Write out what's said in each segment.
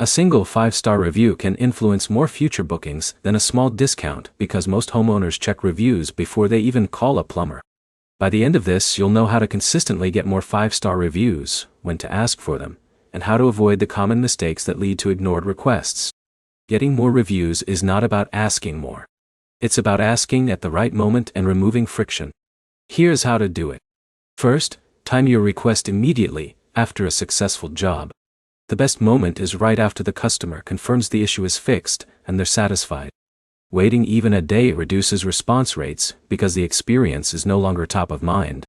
A single 5-star review can influence more future bookings than a small discount because most homeowners check reviews before they even call a plumber. By the end of this, you'll know how to consistently get more 5-star reviews, when to ask for them, and how to avoid the common mistakes that lead to ignored requests. Getting more reviews is not about asking more. It's about asking at the right moment and removing friction. Here's how to do it. First, time your request immediately after a successful job. The best moment is right after the customer confirms the issue is fixed and they're satisfied. Waiting even a day reduces response rates because the experience is no longer top of mind.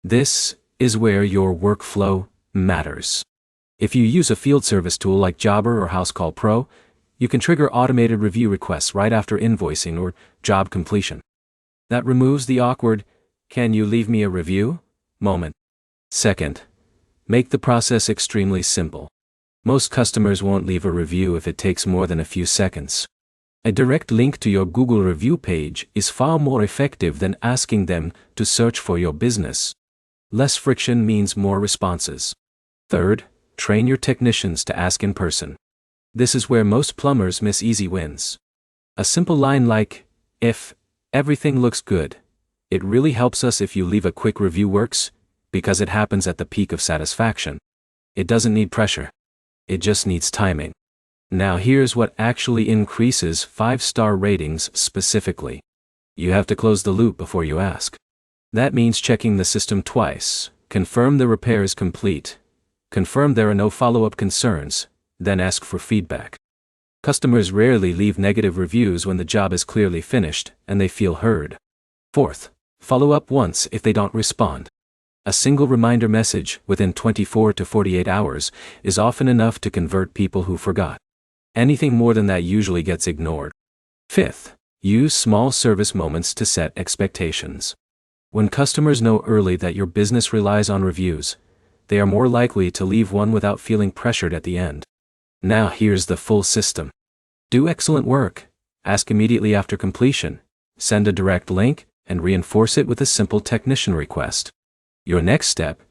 This is where your workflow matters. If you use a field service tool like Jobber or Housecall Pro, you can trigger automated review requests right after invoicing or job completion. That removes the awkward, "Can you leave me a review?" moment. Second, make the process extremely simple. Most customers won't leave a review if it takes more than a few seconds. A direct link to your Google review page is far more effective than asking them to search for your business. Less friction means more responses. Third, train your technicians to ask in person. This is where most plumbers miss easy wins. A simple line like, "If everything looks good, it really helps us if you leave a quick review," works, because it happens at the peak of satisfaction. It doesn't need pressure. It just needs timing. Now here's what actually increases 5-star ratings specifically. You have to close the loop before you ask. That means checking the system twice, confirm the repair is complete, confirm there are no follow-up concerns, then ask for feedback. Customers rarely leave negative reviews when the job is clearly finished and they feel heard. Fourth, follow up once if they don't respond. A single reminder message within 24 to 48 hours is often enough to convert people who forgot. Anything more than that usually gets ignored. Fifth, use small service moments to set expectations. When customers know early that your business relies on reviews, they are more likely to leave one without feeling pressured at the end. Now here's the full system. Do excellent work, ask immediately after completion, send a direct link, and reinforce it with a simple technician request. Your next step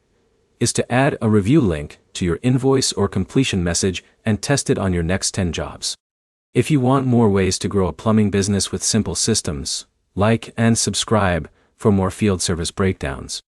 is to add a review link to your invoice or completion message and test it on your next 10 jobs. If you want more ways to grow a plumbing business with simple systems, like and subscribe for more field service breakdowns.